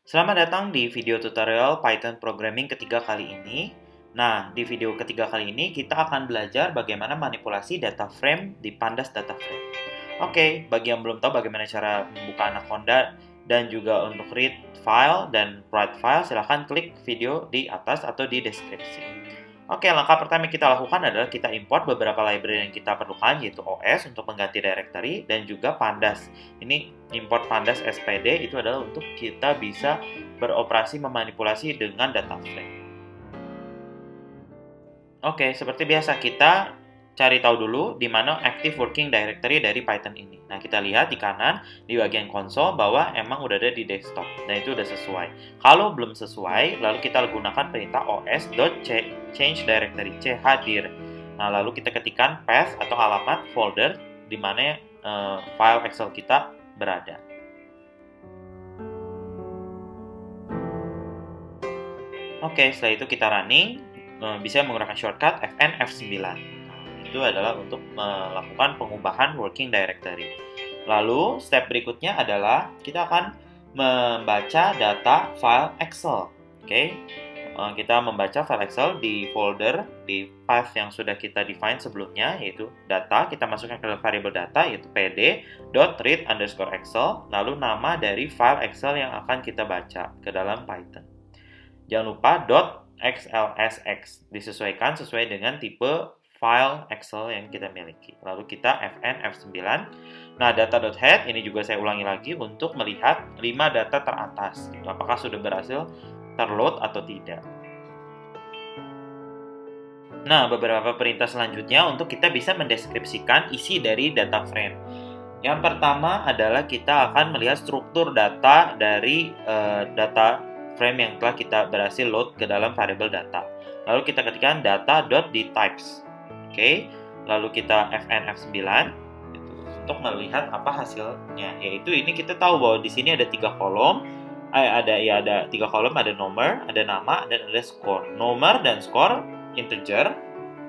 Selamat datang di video tutorial Python Programming ketiga kali ini. Nah, di video ketiga kali ini kita akan belajar bagaimana manipulasi data frame di Pandas Data Frame. Oke, bagi yang belum tahu bagaimana cara membuka Anaconda dan juga untuk read file dan write file, silahkan klik video di atas atau di deskripsi. Oke, langkah pertama yang kita lakukan adalah kita import beberapa library yang kita perlukan, yaitu OS untuk mengganti directory dan juga Pandas. Ini import Pandas SPD itu adalah untuk kita bisa beroperasi memanipulasi dengan data frame. Oke, seperti biasa kita cari tahu dulu di mana active working directory dari Python ini. Nah, kita lihat di kanan di bagian konsol bahwa emang udah ada di desktop. Nah, itu udah sesuai. Kalau belum sesuai, lalu kita gunakan perintah os.change directory, chdir. Nah, lalu kita ketikkan path atau alamat folder di mana file Excel kita berada. Oke, setelah itu kita running, bisa menggunakan shortcut Fn F9. Itu adalah untuk melakukan pengubahan working directory. Lalu, step berikutnya adalah kita akan membaca data file Excel. Oke, kita membaca file Excel di folder, di path yang sudah kita define sebelumnya, yaitu data. Kita masukkan ke variable data, yaitu pd.read_excel, lalu nama dari file Excel yang akan kita baca ke dalam Python. Jangan lupa .xlsx, disesuaikan sesuai dengan tipe file Excel yang kita miliki. Lalu kita Fn F9. Nah, data.head ini juga saya ulangi lagi untuk melihat 5 data teratas. Apakah sudah berhasil terload atau tidak. Nah, beberapa perintah selanjutnya untuk kita bisa mendeskripsikan isi dari data frame. Yang pertama adalah kita akan melihat struktur data dari data frame yang telah kita berhasil load ke dalam variable data. Lalu kita ketikkan data.dtypes. Oke, lalu kita Fn F9 untuk melihat apa hasilnya. Yaitu ini kita tahu bahwa di sini ada 3 kolom. Ada 3 kolom, ada nomor, ada nama, dan ada score. Nomor dan score integer,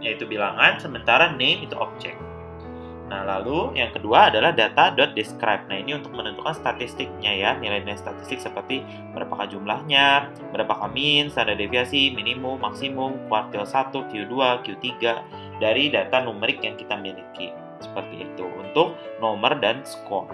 yaitu bilangan, sementara name itu objek. Nah, lalu yang kedua adalah data.describe. Nah, ini untuk menentukan statistiknya ya, nilai-nilai statistik seperti berapakah jumlahnya, berapakah mean, standar deviasi, minimum, maksimum, kuartil 1, Q2, Q3 dari data numerik yang kita miliki. Seperti itu untuk nomor dan score.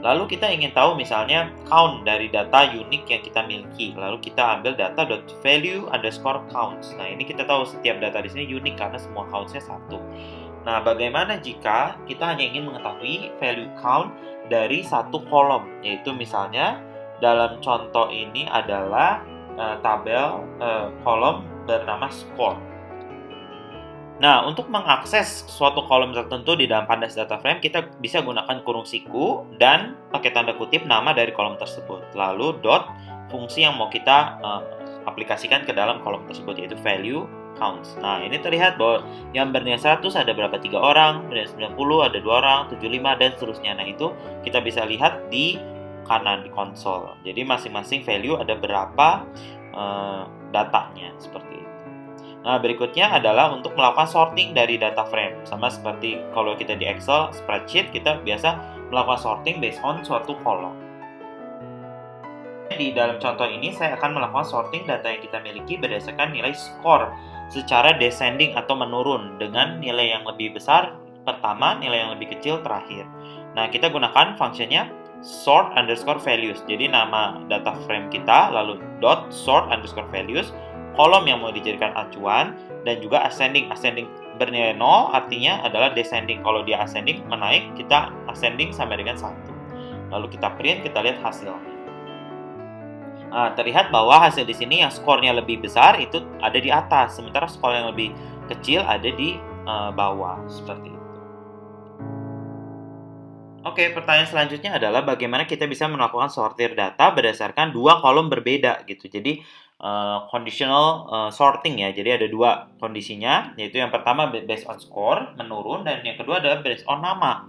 Lalu kita ingin tahu misalnya count dari data unik yang kita miliki. Lalu kita ambil data.value_counts. Nah, ini kita tahu setiap data di sini unik karena semua counts-nya 1. Nah, bagaimana jika kita hanya ingin mengetahui value count dari satu kolom? Yaitu misalnya dalam contoh ini adalah tabel kolom bernama score. Nah, untuk mengakses suatu kolom tertentu di dalam Pandas Data Frame, kita bisa gunakan kurung siku dan pakai tanda kutip nama dari kolom tersebut. Lalu dot fungsi yang mau kita aplikasikan ke dalam kolom tersebut, yaitu value counts. Nah, ini terlihat bahwa yang bernilai 100 ada berapa? 3 orang, bernilai 90 ada 2 orang, 75 dan seterusnya. Nah, itu kita bisa lihat di kanan di konsol. Jadi masing-masing value ada berapa datanya seperti itu. Nah, berikutnya adalah untuk melakukan sorting dari data frame. Sama seperti kalau kita di Excel spreadsheet, kita biasa melakukan sorting based on suatu kolom. Di dalam contoh ini saya akan melakukan sorting data yang kita miliki berdasarkan nilai skor secara descending atau menurun dengan nilai yang lebih besar pertama, nilai yang lebih kecil terakhir. Nah, kita gunakan fungsinya sort_values. Jadi nama data frame kita lalu .sort_values, kolom yang mau dijadikan acuan, dan juga ascending bernilai 0 artinya adalah descending. Kalau dia ascending menaik, kita ascending sampai dengan 1. Lalu kita print, kita lihat hasilnya. Nah, terlihat bahwa hasil di sini yang skornya lebih besar itu ada di atas, sementara skor yang lebih kecil ada di bawah, seperti itu. Oke, pertanyaan selanjutnya adalah bagaimana kita bisa melakukan sortir data berdasarkan 2 kolom berbeda gitu. Jadi conditional sorting ya. Jadi ada 2 kondisinya, yaitu yang pertama based on score menurun, dan yang kedua adalah based on nama.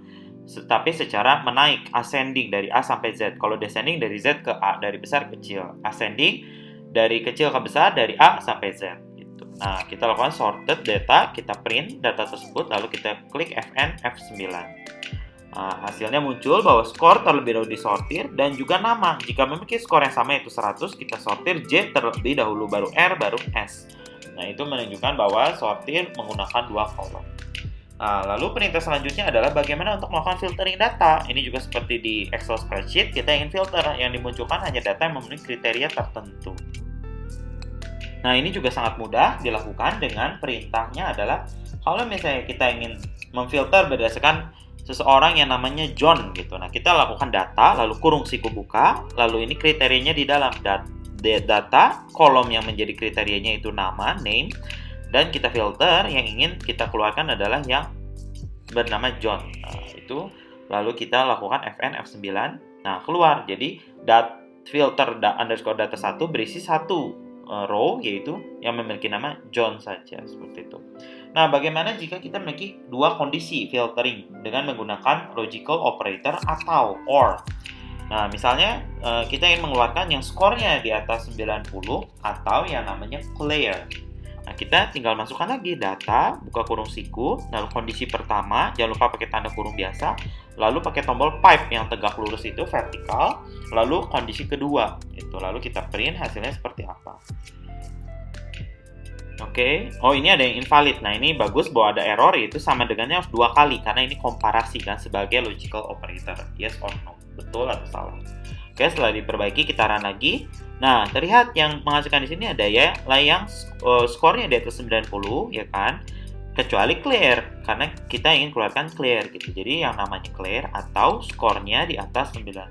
Tapi secara menaik, ascending dari A sampai Z. Kalau descending dari Z ke A, dari besar ke kecil. Ascending dari kecil ke besar, dari A sampai Z gitu. Nah, kita lakukan sorted data, kita print data tersebut, lalu kita klik Fn F9. Nah, hasilnya muncul bahwa skor terlebih dahulu disortir dan juga nama. Jika memiliki skor yang sama yaitu 100, kita sortir J terlebih dahulu, baru R, baru S. Nah, itu menunjukkan bahwa sortir menggunakan 2 kolom. Nah, lalu perintah selanjutnya adalah bagaimana untuk melakukan filtering data. Ini juga seperti di Excel spreadsheet, kita ingin filter yang dimunculkan hanya data yang memenuhi kriteria tertentu. Nah, ini juga sangat mudah dilakukan dengan perintahnya adalah kalau misalnya kita ingin memfilter berdasarkan seseorang yang namanya John gitu. Nah, kita lakukan data, lalu kurung siku buka, lalu ini kriterianya di dalam data, kolom yang menjadi kriterianya itu nama, name, dan kita filter yang ingin kita keluarkan adalah yang bernama John. Nah, itu lalu kita lakukan Fn F9. Nah, keluar. Jadi filter underscore data 1 berisi satu row, yaitu yang memiliki nama John saja, seperti itu. Nah, bagaimana jika kita memiliki 2 kondisi filtering dengan menggunakan logical operator atau OR? Nah, misalnya kita ingin mengeluarkan yang skornya di atas 90 atau yang namanya clear. Nah, kita tinggal masukkan lagi data, buka kurung siku, lalu kondisi pertama, jangan lupa pakai tanda kurung biasa, lalu pakai tombol pipe yang tegak lurus itu, vertikal, lalu kondisi kedua, itu lalu kita print hasilnya seperti apa. Oke. Oh, ini ada yang invalid. Nah, ini bagus bahwa ada error, yaitu sama dengannya harus 2 kali, karena ini komparasi kan sebagai logical operator, yes or no, betul atau salah. Oke, setelah diperbaiki kita run lagi. Nah, terlihat yang menghasilkan di sini ada ya yang skornya di atas 90 ya kan, kecuali clear karena kita ingin keluarkan clear gitu. Jadi yang namanya clear atau skornya di atas 90.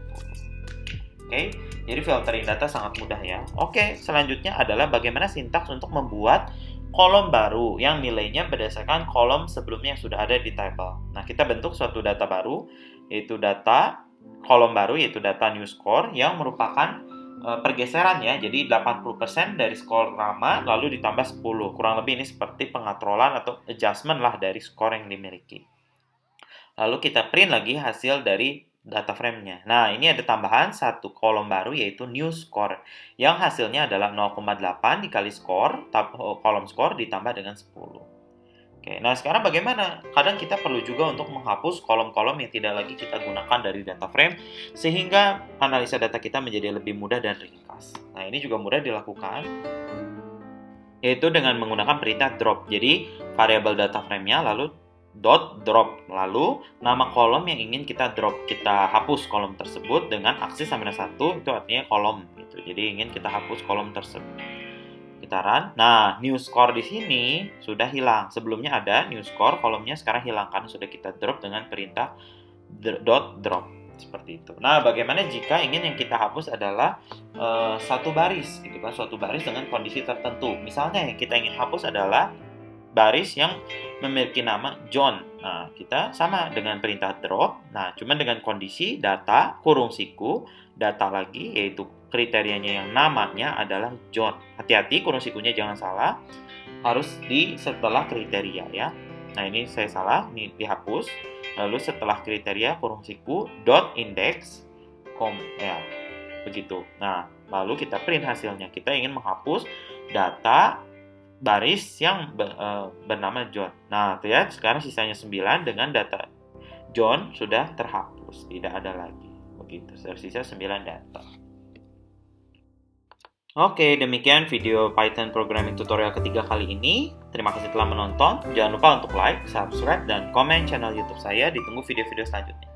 Oke, jadi filtering data sangat mudah ya. Oke, selanjutnya adalah bagaimana sintaks untuk membuat kolom baru yang nilainya berdasarkan kolom sebelumnya yang sudah ada di table. Nah, kita bentuk suatu data baru, yaitu data kolom baru, yaitu data new score yang merupakan pergeseran ya. Jadi 80% dari skor lama lalu ditambah 10. Kurang lebih ini seperti pengatrolan atau adjustment lah dari skor yang dimiliki. Lalu kita print lagi hasil dari data frame-nya. Nah, ini ada tambahan satu kolom baru yaitu new score yang hasilnya adalah 0,8 dikali skor, kolom skor ditambah dengan 10. Oke, nah sekarang bagaimana? Kadang kita perlu juga untuk menghapus kolom-kolom yang tidak lagi kita gunakan dari data frame sehingga analisa data kita menjadi lebih mudah dan ringkas. Nah, ini juga mudah dilakukan yaitu dengan menggunakan perintah drop. Jadi, variabel data frame-nya lalu dot drop, lalu nama kolom yang ingin kita drop. Kita hapus kolom tersebut dengan aksis sampai 1, itu artinya kolom gitu. Jadi ingin kita hapus kolom tersebut. Kita run. Nah, new score di sini sudah hilang. Sebelumnya ada new score, kolomnya sekarang hilang karena sudah kita drop dengan perintah dot drop seperti itu. Nah, bagaimana jika ingin yang kita hapus adalah satu baris, gitu kan? Suatu baris dengan kondisi tertentu. Misalnya yang kita ingin hapus adalah baris yang memiliki nama John. Nah, kita sama dengan perintah drop. Nah, cuma dengan kondisi data kurung siku, data lagi yaitu kriterianya yang namanya adalah John. Hati-hati kurung sikunya jangan salah. Harus di setelah kriteria ya. Nah, ini saya salah, ini dihapus. Lalu setelah kriteria kurung siku dot index ya. Begitu. Nah, lalu kita print hasilnya. Kita ingin menghapus data baris yang bernama John. Nah, lihat sekarang sisanya 9 dengan data John sudah terhapus, tidak ada lagi. Begitu, tersisa 9 data. Oke, demikian video Python Programming Tutorial ketiga kali ini. Terima kasih telah menonton. Jangan lupa untuk like, subscribe, dan komen channel YouTube saya. Ditunggu video-video selanjutnya.